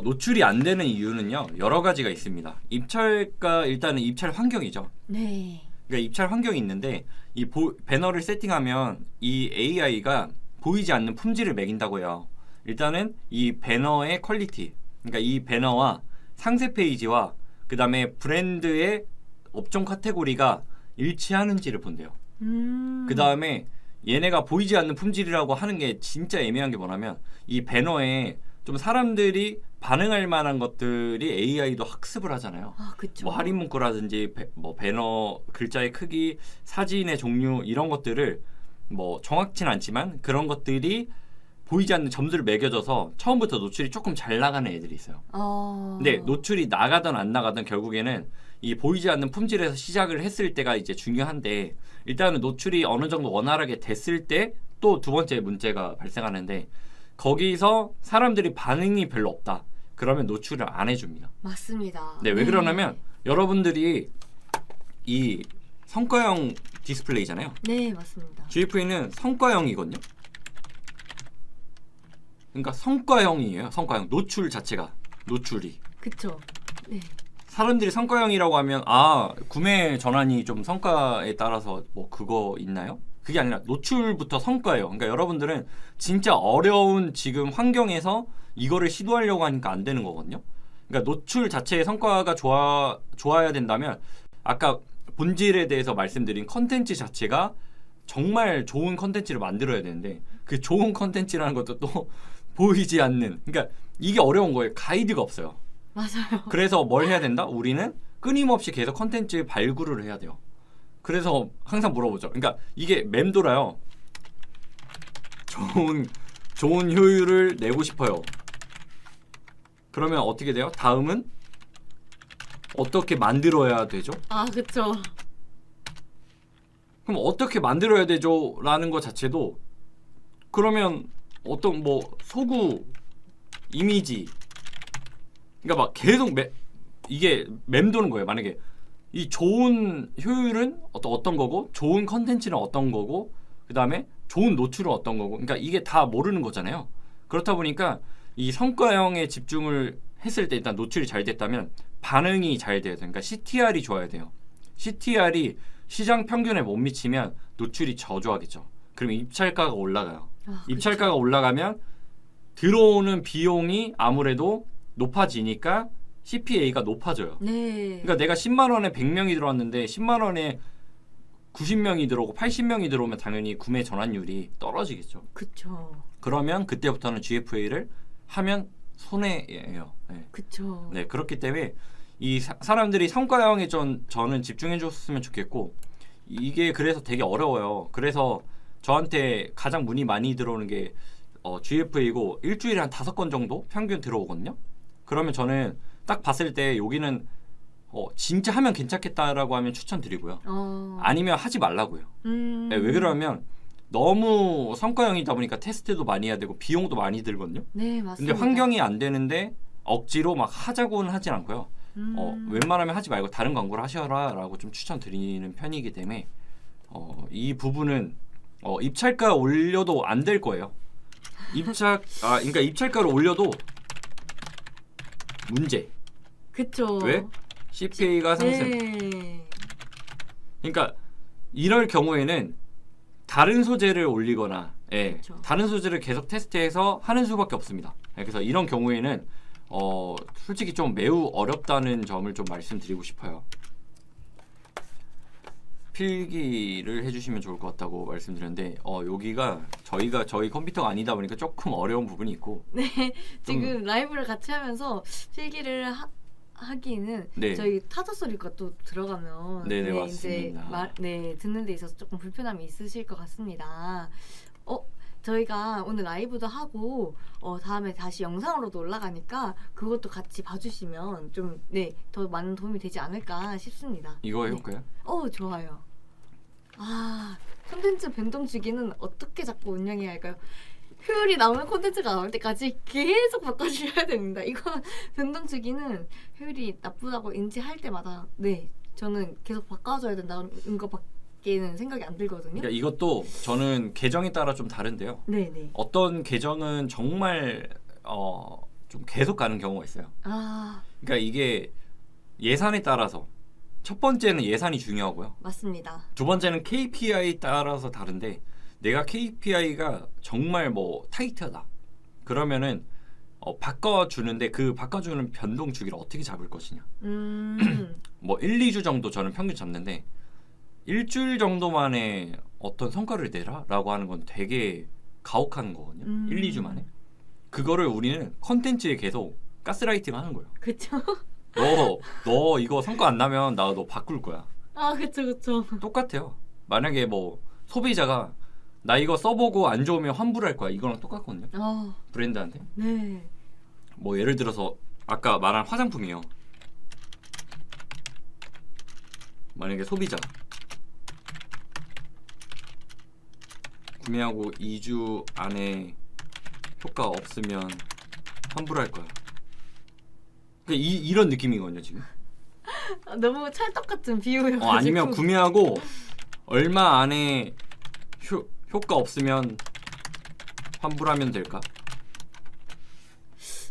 노출이 안 되는 이유는요. 여러 가지가 있습니다. 일단은 입찰 환경이죠. 네. 그러니까 입찰 환경이 있는데 이 배너를 세팅하면 이 AI가 보이지 않는 품질을 매긴다고 해요. 일단은 이 배너의 퀄리티, 그러니까 이 배너와 상세 페이지와 그 다음에 브랜드의 업종 카테고리가 일치하는지를 본대요. 그 다음에 얘네가 보이지 않는 품질이라고 하는 게 진짜 애매한 게 뭐냐면 이 배너에 좀 사람들이 반응할 만한 것들이 AI도 학습을 하잖아요. 그쵸. 뭐 할인 문구라든지 배너 글자의 크기, 사진의 종류 이런 것들을 뭐 정확진 않지만 그런 것들이 보이지 않는 점수를 매겨져서 처음부터 노출이 조금 잘 나가는 애들이 있어요. 근데 노출이 나가든 안 나가든 결국에는 이 보이지 않는 품질에서 시작을 했을 때가 이제 중요한데 일단은 노출이 어느 정도 원활하게 됐을 때 또 두 번째 문제가 발생하는데 거기서 사람들이 반응이 별로 없다. 그러면 노출을 안 해줍니다. 맞습니다. 네, 왜 그러냐면 여러분들이 이 성과형 디스플레이잖아요. 네, 맞습니다. GF는 성과형이거든요. 그러니까 성과형이에요. 성과형. 노출 자체가. 노출이. 그쵸. 네. 사람들이 성과형이라고 하면 구매 전환이 좀 성과에 따라서 뭐 그거 있나요? 그게 아니라 노출부터 성과예요. 그러니까 여러분들은 진짜 어려운 지금 환경에서 이거를 시도하려고 하니까 안 되는 거거든요. 그러니까 노출 자체의 성과가 좋아야 된다면 아까 본질에 대해서 말씀드린 컨텐츠 자체가 정말 좋은 컨텐츠를 만들어야 되는데 그 좋은 컨텐츠라는 것도 또 보이지 않는, 그러니까 이게 어려운 거예요. 가이드가 없어요. 맞아요. 그래서 뭘 해야 된다? 우리는 끊임없이 계속 컨텐츠 발굴을 해야 돼요. 그래서 항상 물어보죠. 그러니까 이게 맴돌아요. 좋은 효율을 내고 싶어요. 그러면 어떻게 돼요? 다음은 어떻게 만들어야 되죠? 그쵸. 그럼 어떻게 만들어야 되죠? 라는 것 자체도 그러면 어떤 뭐 소구 이미지, 그러니까 막 계속 이게 맴도는 거예요. 만약에 이 좋은 효율은 어떤 거고 좋은 컨텐츠는 어떤 거고 그 다음에 좋은 노출은 어떤 거고, 그러니까 이게 다 모르는 거잖아요. 그렇다 보니까 이 성과형에 집중을 했을 때 일단 노출이 잘 됐다면 반응이 잘 돼야 돼요. 그러니까 CTR이 좋아야 돼요. CTR이 시장 평균에 못 미치면 노출이 저조하겠죠. 그러면 입찰가가 올라가요. 입찰가가 올라가면 들어오는 비용이 아무래도 높아지니까 CPA가 높아져요. 네. 그러니까 내가 10만 원에 100명이 들어왔는데 10만 원에 90명이 들어오고 80명이 들어오면 당연히 구매 전환율이 떨어지겠죠. 그쵸. 그러면 그때부터는 GFA를 하면 손해예요. 네. 그쵸. 네, 그렇기 때문에 이 사람들이 성과형에 저는 집중해 줬으면 좋겠고 이게 그래서 되게 어려워요. 그래서 저한테 가장 문의 많이 들어오는 게 GFA고 일주일에 한 5건 정도 평균 들어오거든요. 그러면 저는 딱 봤을 때 여기는 진짜 하면 괜찮겠다라고 하면 추천드리고요. 아니면 하지 말라고요. 네, 왜 그러면 너무 성과형이다 보니까 테스트도 많이 해야 되고 비용도 많이 들거든요. 네, 맞습니다. 근데 환경이 안 되는데 억지로 막 하자고는 하진 않고요. 웬만하면 하지 말고 다른 광고를 하셔라라고 좀 추천드리는 편이기 때문에 이 부분은 입찰가 올려도 안 될 거예요. 그러니까 입찰가를 올려도 문제. 그쵸. 왜? CPA가 상승. 네. 그러니까 이럴 경우에는 다른 소재를 올리거나 그쵸. 다른 소재를 계속 테스트해서 하는 수밖에 없습니다. 그래서 이런 경우에는 솔직히 좀 매우 어렵다는 점을 좀 말씀드리고 싶어요. 필기를 해주시면 좋을 것 같다고 말씀드렸는데 여기가 저희 컴퓨터가 아니다 보니까 조금 어려운 부분이 있고 네, 지금 라이브를 같이 하면서 필기를 하기는 네. 저희 타자 소리가 또 들어가면 네네, 이제 맞습니다. 듣는 데 있어서 조금 불편함이 있으실 것 같습니다. 저희가 오늘 라이브도 하고 다음에 다시 영상으로도 올라가니까 그것도 같이 봐주시면 좀 더 많은 도움이 되지 않을까 싶습니다. 이거 해볼까요? 좋아요. 콘텐츠 변동 주기는 어떻게 자꾸 운영해야 할까요? 효율이 나오는 콘텐츠가 나올 때까지 계속 바꿔주셔야 됩니다. 이거 변동 주기는 효율이 나쁘다고 인지할 때마다 저는 계속 바꿔줘야 된다는 것밖에는 생각이 안 들거든요. 그러니까 이것도 저는 계정에 따라 좀 다른데요. 네네. 어떤 계정은 정말 좀 계속 가는 경우가 있어요. 그러니까 이게 예산에 따라서 첫 번째는 예산이 중요하고요. 맞습니다. 두 번째는 KPI 따라서 다른데 내가 KPI가 정말 뭐 타이트하다. 그러면은 바꿔주는데 그 바꿔주는 변동 주기를 어떻게 잡을 것이냐. 뭐 1, 2주 정도 저는 평균 잡는데 일주일 정도 만에 어떤 성과를 내라라고 하는 건 되게 가혹한 거거든요. 1, 2주 만에. 그거를 우리는 컨텐츠에 계속 가스라이팅 하는 거예요. 그쵸. 너 이거 성과 안 나면 나 너 바꿀 거야. 그쵸. 똑같아요. 만약에 뭐 소비자가 나 이거 써보고 안 좋으면 환불할 거야. 이거랑 똑같거든요. 브랜드한테. 네. 뭐 예를 들어서 아까 말한 화장품이요. 만약에 소비자 구매하고 2주 안에 효과 없으면 환불할 거야. 그러니까 이런 느낌이거든요 지금. 너무 찰떡 같은 비유여가지고. 아니면 구매하고 얼마 안에 효과 없으면 환불하면 될까?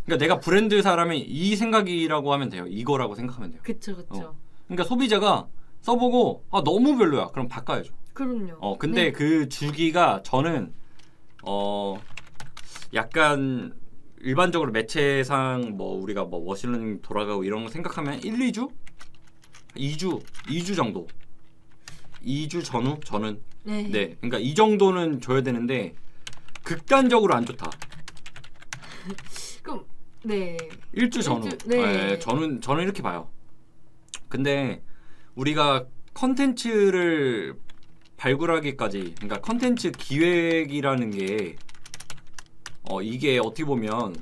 그러니까 내가 브랜드 사람이 이 생각이라고 하면 돼요. 이거라고 생각하면 돼요. 그쵸. 그러니까 소비자가 써보고 너무 별로야. 그럼 바꿔야죠. 그럼요. 근데 그 주기가 저는 약간 일반적으로 매체상 뭐 우리가 뭐 머신러닝 돌아가고 이런 거 생각하면 1, 2주? 2주 정도. 2주 전후? 저는 네. 그러니까 이 정도는 줘야 되는데 극단적으로 안 좋다. 그럼 1주 전후. 네. 저는 이렇게 봐요. 근데 우리가 컨텐츠를 발굴하기까지, 그러니까 컨텐츠 기획이라는 게 이게 어떻게 보면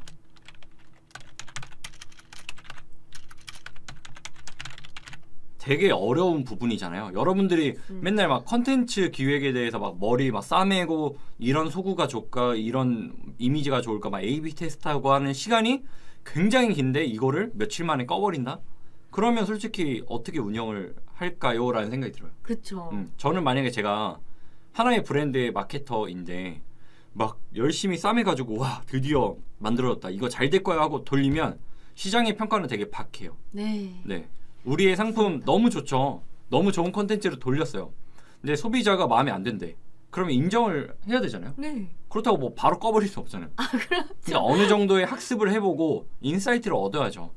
되게 어려운 부분이잖아요. 여러분들이 맨날 막 컨텐츠 기획에 대해서 막 머리 막 싸매고 이런 소구가 좋을까, 이런 이미지가 좋을까 막 A/B 테스트하고 하는 시간이 굉장히 긴데 이거를 며칠 만에 꺼버린다? 그러면 솔직히 어떻게 운영을 할까요? 라는 생각이 들어요. 그쵸. 저는 만약에 제가 하나의 브랜드의 마케터인데 막 열심히 싸매가지고 와 드디어 만들어졌다, 이거 잘 될 거야 하고 돌리면 시장의 평가는 되게 박해요. 네. 우리의 상품 너무 좋죠. 너무 좋은 컨텐츠를 돌렸어요. 근데 소비자가 마음에 안 든대. 그러면 인정을 해야 되잖아요. 네. 그렇다고 뭐 바로 꺼버릴 수 없잖아요. 그렇죠. 그러니까 어느 정도의 학습을 해보고 인사이트를 얻어야죠.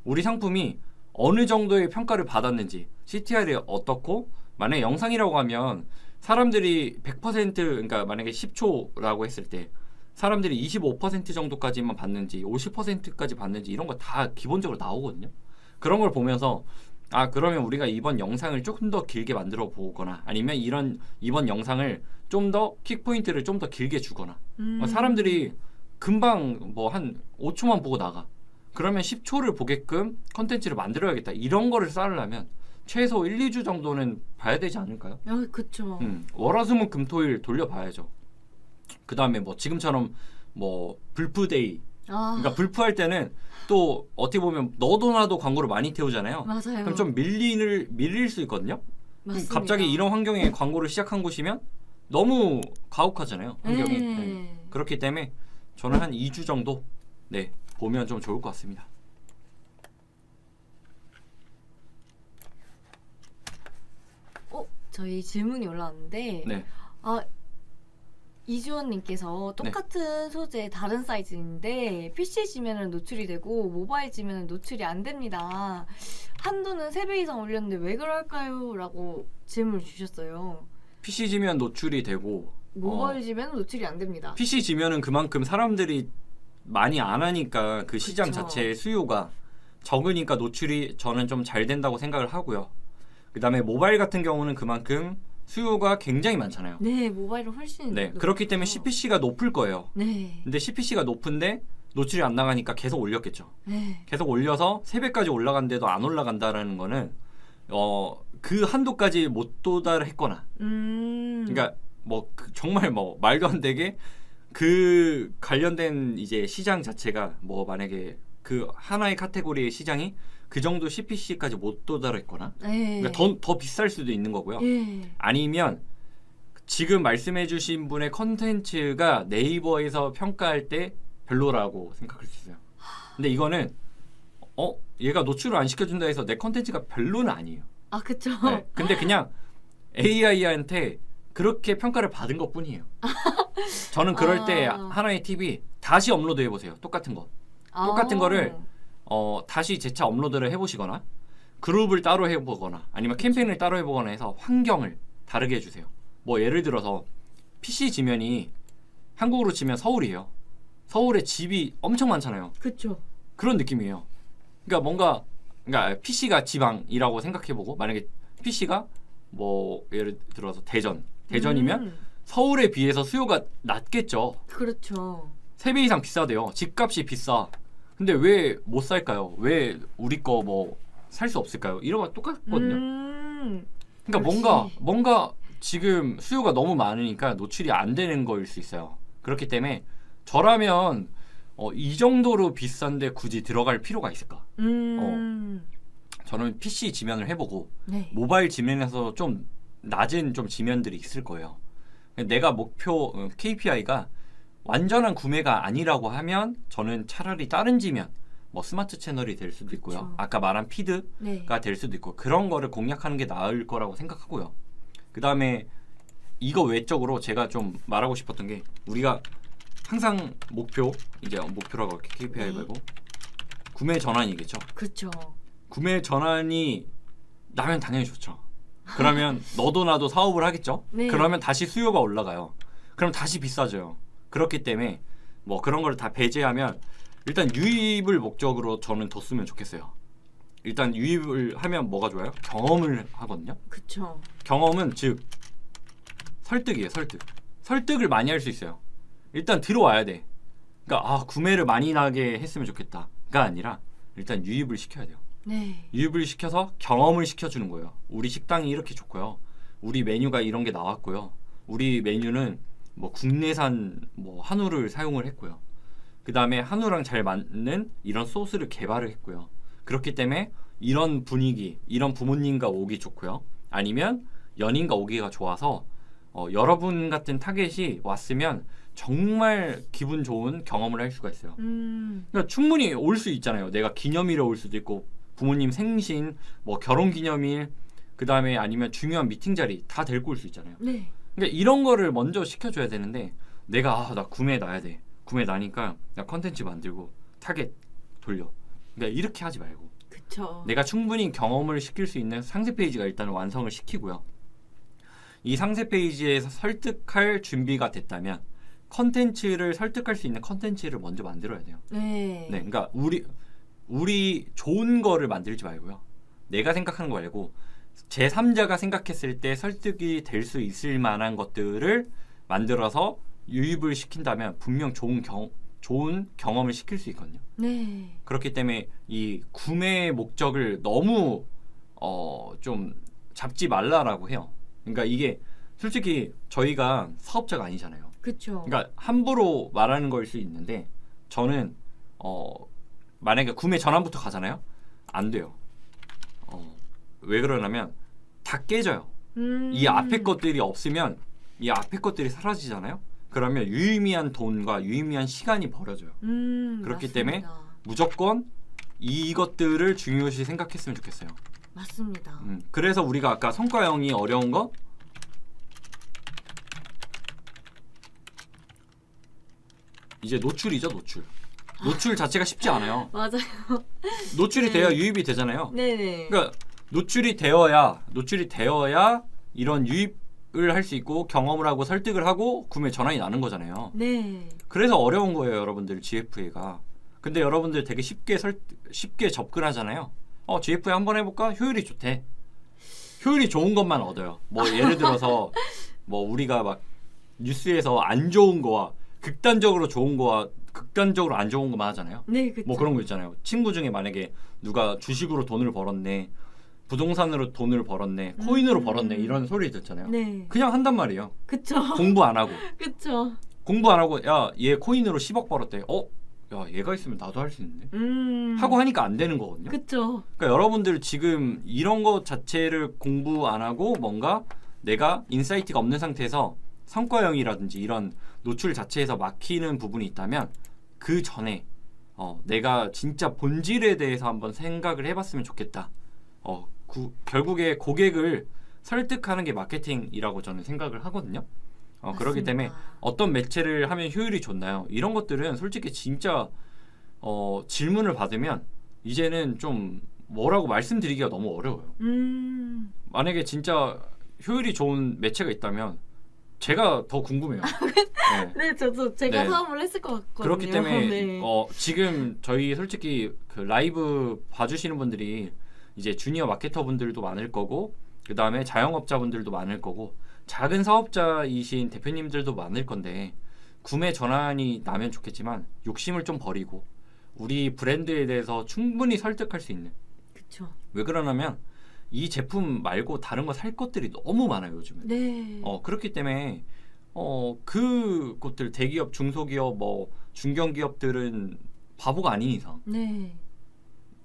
우리 상품이 어느 정도의 평가를 받았는지, CTR이 어떻고, 만약에 영상이라고 하면 사람들이 100% 그러니까 만약에 10초라고 했을 때 사람들이 25% 정도까지만 받는지 50%까지 받는지 이런 거 다 기본적으로 나오거든요. 그런 걸 보면서 아 그러면 우리가 이번 영상을 조금 더 길게 만들어 보거나 아니면 이번 영상을 좀 더 킥포인트를 좀 더 길게 주거나 사람들이 금방 뭐 한 5초만 보고 나가. 그러면 10초를 보게끔 컨텐츠를 만들어야겠다. 이런 거를 쌓으려면 최소 1, 2주 정도는 봐야 되지 않을까요? 그쵸. 월화수목 금토일 돌려봐야죠. 그 다음에 뭐 지금처럼 뭐 불프데이 그러니까 불프할 때는 또 어떻게 보면 너도 나도 광고를 많이 태우잖아요. 맞아요. 그럼 좀 밀릴 수 있거든요. 맞습니다. 갑자기 이런 환경에 광고를 시작한 곳이면 너무 가혹하잖아요. 환경이. 네. 네. 그렇기 때문에 저는 한 2주 정도 네 보면 좀 좋을 것 같습니다. 저희 질문이 올라왔는데 네. 이주원님께서 똑같은 소재 다른 사이즈인데 PC 지면은 노출이 되고 모바일 지면은 노출이 안 됩니다. 한도는 3배 이상 올렸는데 왜 그럴까요? 라고 질문을 주셨어요. PC 지면 노출이 되고 모바일 지면은 노출이 안 됩니다. PC 지면은 그만큼 사람들이 많이 안 하니까 그 시장 그쵸. 자체의 수요가 적으니까 노출이 저는 좀 잘 된다고 생각을 하고요. 그 다음에 모바일 같은 경우는 그만큼 수요가 굉장히 많잖아요. 네, 모바일은 훨씬 네, 높죠. 그렇기 때문에 CPC가 높을 거예요. 네. 근데 CPC가 높은데 노출이 안 나가니까 계속 올렸겠죠. 네. 계속 올려서 3배까지 올라간데도 안 올라간다라는 거는 그 한도까지 못 도달했거나 그러니까 뭐 정말 뭐 말도 안 되게 그 관련된 이제 시장 자체가 뭐 만약에 그 하나의 카테고리의 시장이 그 정도 CPC까지 못 도달했거나 네. 그러니까 더 비쌀 수도 있는 거고요. 예. 아니면 지금 말씀해주신 분의 컨텐츠가 네이버에서 평가할 때 별로라고 생각할 수 있어요. 근데 이거는 얘가 노출을 안 시켜준다 해서 내 컨텐츠가 별로는 아니에요. 그쵸. 네. 근데 그냥 AI한테 그렇게 평가를 받은 것 뿐이에요. 저는 그럴 때 하나의 팁이 다시 업로드 해보세요. 똑같은 거. 똑같은 거를 다시 재차 업로드를 해보시거나 그룹을 따로 해보거나 아니면 캠페인을 따로 해보거나 해서 환경을 다르게 해주세요. 뭐 예를 들어서 PC 지면이 한국으로 치면 서울이에요. 서울에 집이 엄청 많잖아요. 그쵸. 그런 느낌이에요. 그러니까 그러니까 PC가 지방이라고 생각해보고 만약에 PC가 뭐 예를 들어서 대전이면 서울에 비해서 수요가 낮겠죠. 그렇죠. 3배 이상 비싸대요. 집값이 비싸. 근데 왜 못 살까요? 왜 우리 거 뭐 살 수 없을까요? 이런 거 똑같거든요. 그러니까 역시. 뭔가 지금 수요가 너무 많으니까 노출이 안 되는 거일 수 있어요. 그렇기 때문에 저라면 이 정도로 비싼데 굳이 들어갈 필요가 있을까? 저는 PC 지면을 해보고 네. 모바일 지면에서 좀 낮은 좀 지면들이 있을 거예요. 내가 목표 KPI가 완전한 구매가 아니라고 하면 저는 차라리 다른 지면 뭐 스마트 채널이 될 수도 있고요. 그쵸. 아까 말한 피드가 네. 될 수도 있고 그런 거를 공략하는 게 나을 거라고 생각하고요. 그 다음에 이거 외적으로 제가 좀 말하고 싶었던 게 우리가 항상 목표라고 이렇게 KPI 네. 말고 구매 전환이겠죠. 그렇죠. 구매 전환이 나면 당연히 좋죠. 그러면 너도 나도 사업을 하겠죠. 네. 그러면 다시 수요가 올라가요. 그럼 다시 비싸져요. 그렇기 때문에 뭐 그런 걸 다 배제하면 일단 유입을 목적으로 저는 더 쓰면 좋겠어요. 일단 유입을 하면 뭐가 좋아요? 경험을 하거든요. 그렇죠. 경험은 즉 설득이에요. 설득을 많이 할 수 있어요. 일단 들어와야 돼. 그러니까 구매를 많이 나게 했으면 좋겠다가 아니라 일단 유입을 시켜야 돼요. 네. 유입을 시켜서 경험을 시켜주는 거예요. 우리 식당이 이렇게 좋고요. 우리 메뉴가 이런 게 나왔고요. 우리 메뉴는 뭐 국내산 뭐 한우를 사용을 했고요. 그 다음에 한우랑 잘 맞는 이런 소스를 개발을 했고요. 그렇기 때문에 이런 분위기, 이런 부모님과 오기 좋고요. 아니면 연인과 오기가 좋아서 여러분 같은 타겟이 왔으면 정말 기분 좋은 경험을 할 수가 있어요. 그러니까 충분히 올 수 있잖아요. 내가 기념일에 올 수도 있고 부모님 생신, 뭐 결혼기념일, 그 다음에 아니면 중요한 미팅 자리 다 데리고 올 수 있잖아요. 네. 그러니까 이런 거를 먼저 시켜줘야 되는데 내가 나 구매 나야 돼. 구매 나니까 나 컨텐츠 만들고 타겟 돌려. 그러니까 이렇게 하지 말고 그쵸. 내가 충분히 경험을 시킬 수 있는 상세 페이지가 일단 완성을 시키고요. 이 상세 페이지에서 설득할 준비가 됐다면 컨텐츠를 설득할 수 있는 컨텐츠를 먼저 만들어야 돼요. 네. 네, 그러니까 우리 좋은 거를 만들지 말고요. 내가 생각하는 거 말고 제3자가 생각했을 때 설득이 될 수 있을 만한 것들을 만들어서 유입을 시킨다면 분명 좋은 경험을 시킬 수 있거든요. 네. 그렇기 때문에 이 구매의 목적을 너무 좀 잡지 말라라고 해요. 그러니까 이게 솔직히 저희가 사업자가 아니잖아요. 그쵸. 그러니까 함부로 말하는 걸 수 있는데 저는 만약에 구매 전환부터 가잖아요. 안 돼요. 왜 그러냐면 다 깨져요. 이 앞에 것들이 없으면 이 앞에 것들이 사라지잖아요. 그러면 유의미한 돈과 유의미한 시간이 벌어져요. 그렇기 맞습니다. 때문에 무조건 이것들을 중요시 생각했으면 좋겠어요. 맞습니다. 그래서 우리가 아까 성과형이 어려운 거 이제 노출이죠. 노출 자체가 쉽지 않아요. 맞아요. 노출이 네. 돼야 유입이 되잖아요. 네네. 그러니까 노출이 되어야 이런 유입을 할 수 있고 경험을 하고 설득을 하고 구매 전환이 나는 거잖아요. 네. 그래서 어려운 거예요, 여러분들. GFA가. 근데 여러분들 되게 쉽게 접근하잖아요. GFA 한번 해볼까? 효율이 좋대. 효율이 좋은 것만 얻어요. 뭐 예를 들어서 뭐 우리가 막 뉴스에서 안 좋은 거와 극단적으로 좋은 거와 극단적으로 안 좋은 거만 하잖아요. 네, 그쵸. 뭐 그런 거 있잖아요. 친구 중에 만약에 누가 주식으로 돈을 벌었네, 부동산으로 돈을 벌었네, 코인으로 벌었네 이런 소리 듣잖아요. 네. 그냥 한단 말이에요. 그쵸. 공부 안 하고. 그쵸. 공부 안 하고 야, 얘 코인으로 10억 벌었대. 야, 얘가 있으면 나도 할 수 있는데. 하고 하니까 안 되는 거거든요. 그쵸. 그러니까 여러분들 지금 이런 것 자체를 공부 안 하고 뭔가 내가 인사이트가 없는 상태에서 성과형이라든지 이런 노출 자체에서 막히는 부분이 있다면 그 전에 내가 진짜 본질에 대해서 한번 생각을 해봤으면 좋겠다. 결국에 고객을 설득하는 게 마케팅이라고 저는 생각을 하거든요. 그렇기 맞습니다. 때문에 어떤 매체를 하면 효율이 좋나요? 이런 것들은 솔직히 진짜 질문을 받으면 이제는 좀 뭐라고 말씀드리기가 너무 어려워요. 만약에 진짜 효율이 좋은 매체가 있다면 제가 더 궁금해요. 네. 네, 저도 제가 네. 사업을 했을 것 같거든요. 그렇기 때문에 네. 지금 저희 솔직히 그 라이브 봐주시는 분들이 이제 주니어 마케터 분들도 많을 거고 그 다음에 자영업자분들도 많을 거고 작은 사업자이신 대표님들도 많을 건데 구매 전환이 나면 좋겠지만 욕심을 좀 버리고 우리 브랜드에 대해서 충분히 설득할 수 있는. 그쵸. 왜 그러냐면 이 제품 말고 다른 거 살 것들이 너무 많아요 요즘은. 네. 그렇기 때문에 그것들 대기업, 중소기업, 뭐 중견기업들은 바보가 아닌 이상 네.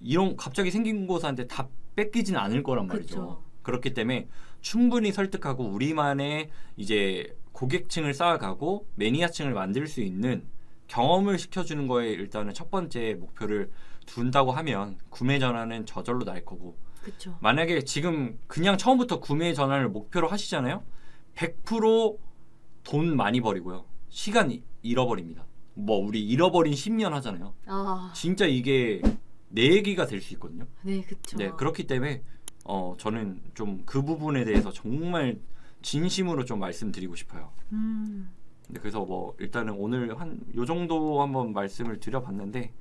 이런 갑자기 생긴 곳한테 다 뺏기지는 않을 거란 말이죠. 그쵸. 그렇기 때문에 충분히 설득하고 우리만의 이제 고객층을 쌓아가고 매니아층을 만들 수 있는 경험을 시켜주는 거에 일단은 첫 번째 목표를 둔다고 하면 구매 전환은 저절로 날 거고 그쵸. 만약에 지금 그냥 처음부터 구매 전환을 목표로 하시잖아요. 100% 돈 많이 버리고요. 시간 잃어버립니다. 뭐 우리 잃어버린 10년 하잖아요. 진짜 이게 내 얘기가 될 수 있거든요. 네, 그쵸. 네, 그렇기 때문에 저는 좀 그 부분에 대해서 정말 진심으로 좀 말씀드리고 싶어요. 네, 그래서 뭐 일단은 오늘 한 요 정도 한번 말씀을 드려봤는데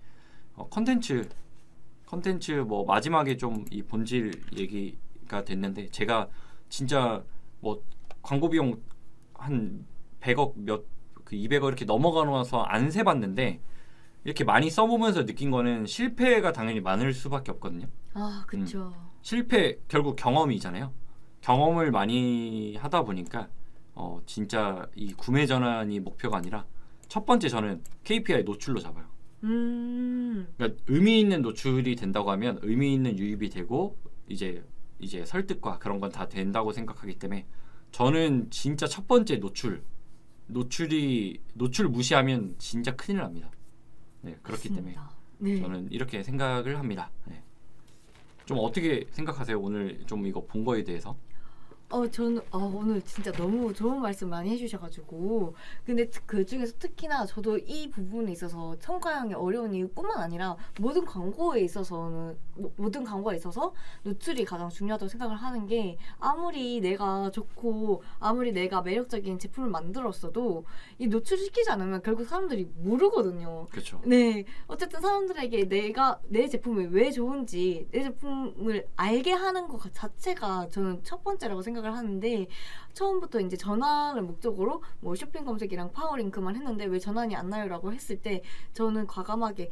컨텐츠 뭐 마지막에 좀 이 본질 얘기가 됐는데 제가 진짜 뭐 광고 비용 한 100억 200억 이렇게 넘어가서 안 세봤는데 이렇게 많이 써보면서 느낀 거는 실패가 당연히 많을 수밖에 없거든요. 그쵸. 실패 결국 경험이잖아요. 경험을 많이 하다 보니까 진짜 이 구매 전환이 목표가 아니라 첫 번째 저는 KPI 노출로 잡아요. 그러니까 의미 있는 노출이 된다고 하면 의미 있는 유입이 되고 이제 설득과 그런 건 다 된다고 생각하기 때문에 저는 진짜 첫 번째 노출 무시하면 진짜 큰일 납니다. 네, 그렇기 맞습니다. 때문에 네. 저는 이렇게 생각을 합니다. 네. 좀 어떻게 생각하세요? 오늘 좀 이거 본 거에 대해서? 저는 오늘 진짜 너무 좋은 말씀 많이 해주셔가지고 근데 그 중에서 특히나 저도 이 부분에 있어서 성과형이 어려운 이유뿐만 아니라 모든 광고에 있어서 노출이 가장 중요하다고 생각을 하는 게 아무리 내가 좋고 아무리 내가 매력적인 제품을 만들었어도 이 노출시키지 않으면 결국 사람들이 모르거든요. 그렇죠. 네, 어쨌든 사람들에게 내 제품이 왜 좋은지 내 제품을 알게 하는 것 자체가 저는 첫 번째라고 생각을 하는데 처음부터 이제 전환을 목적으로 뭐 쇼핑 검색이랑 파워링크만 했는데 왜 전환이 안 나요라고 했을 때 저는 과감하게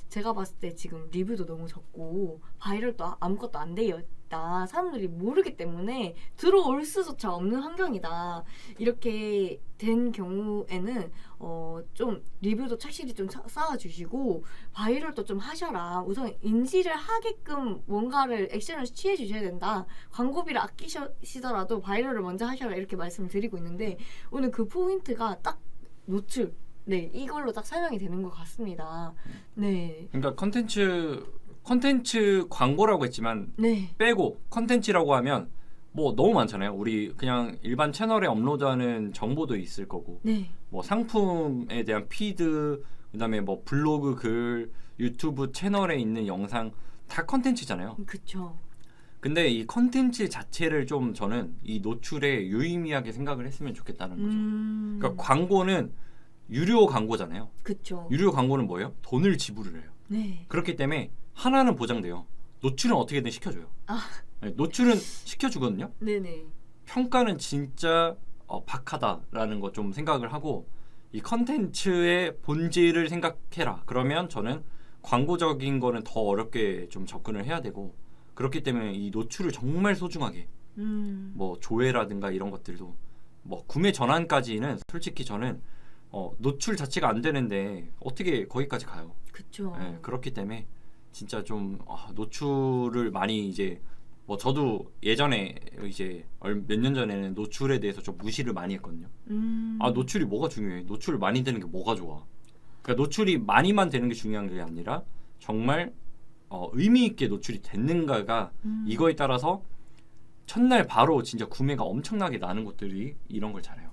제가 봤을 때 지금 리뷰도 너무 적고 바이럴도 아무것도 안 되어 있다. 사람들이 모르기 때문에 들어올 수조차 없는 환경이다. 이렇게 된 경우에는 좀 리뷰도 착실히 좀 쌓아주시고 바이럴도 좀 하셔라. 우선 인지를 하게끔 뭔가를 액션을 취해 주셔야 된다. 광고비를 아끼시더라도 바이럴을 먼저 하셔라. 이렇게 말씀을 드리고 있는데 오늘 그 포인트가 딱 노출. 네, 이걸로 딱 설명이 되는 것 같습니다. 네. 그러니까 컨텐츠 광고라고 했지만 네. 빼고 컨텐츠라고 하면 뭐 너무 많잖아요. 우리 그냥 일반 채널에 업로드하는 정보도 있을 거고 네. 뭐 상품에 대한 피드, 그다음에 뭐 블로그 글, 유튜브 채널에 있는 영상 다 컨텐츠잖아요. 그쵸. 근데 이 컨텐츠 자체를 좀 저는 이 노출에 유의미하게 생각을 했으면 좋겠다는 거죠. 그러니까 광고는 유료 광고잖아요. 그쵸. 유료 광고는 뭐예요? 돈을 지불을 해요. 네. 그렇기 때문에 하나는 보장돼요. 노출은 어떻게든 시켜줘요. 네, 노출은 시켜주거든요. 네네. 평가는 진짜 박하다라는 거 좀 생각을 하고 이 컨텐츠의 본질을 생각해라. 그러면 저는 광고적인 거는 더 어렵게 좀 접근을 해야 되고 그렇기 때문에 이 노출을 정말 소중하게 뭐 조회라든가 이런 것들도 뭐 구매 전환까지는 솔직히 저는 노출 자체가 안 되는데 어떻게 거기까지 가요? 그쵸. 네, 그렇기 때문에 진짜 좀 노출을 많이 이제 뭐 저도 예전에 이제 몇 년 전에는 노출에 대해서 좀 무시를 많이 했거든요. 노출이 뭐가 중요해? 노출을 많이 되는 게 뭐가 좋아? 그러니까 노출이 많이만 되는 게 중요한 게 아니라 정말 의미 있게 노출이 됐는가가 이거에 따라서 첫날 바로 진짜 구매가 엄청나게 나는 곳들이 이런 걸 잘해요.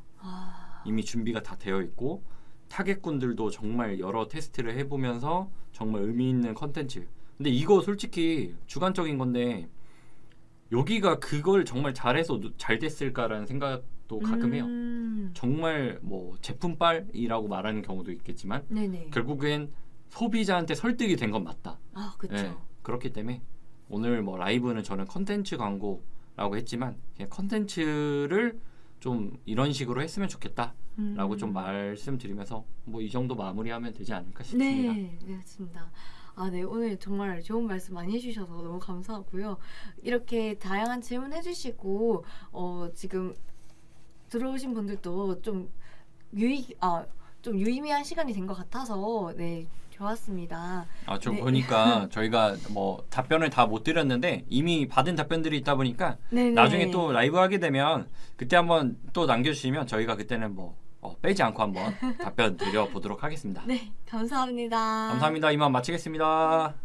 이미 준비가 다 되어 있고 타겟군들도 정말 여러 테스트를 해보면서 정말 의미 있는 컨텐츠. 근데 이거 솔직히 주관적인 건데 여기가 그걸 정말 잘해서 잘 됐을까라는 생각도 가끔 해요. 정말 뭐 제품빨이라고 말하는 경우도 있겠지만 네네. 결국엔 소비자한테 설득이 된 건 맞다. 그쵸. 네, 그렇기 때문에 오늘 뭐 라이브는 저는 컨텐츠 광고라고 했지만 그냥 컨텐츠를 좀 이런 식으로 했으면 좋겠다라고 좀 말씀드리면서 뭐 이 정도 마무리하면 되지 않을까 싶습니다. 네, 맞습니다. 네, 오늘 정말 좋은 말씀 많이 해주셔서 너무 감사하고요. 이렇게 다양한 질문 해주시고 지금 들어오신 분들도 좀 유의미한 시간이 된 것 같아서 네, 좋았습니다. 저 네. 보니까 저희가 뭐 답변을 다 못 드렸는데 이미 받은 답변들이 있다 보니까 네네. 나중에 또 라이브 하게 되면 그때 한번 또 남겨주시면 저희가 그때는 뭐 빼지 않고 한번 답변 드려보도록 하겠습니다. 네, 감사합니다. 감사합니다. 이만 마치겠습니다.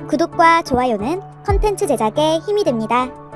구독과 좋아요는 컨텐츠 제작에 힘이 됩니다.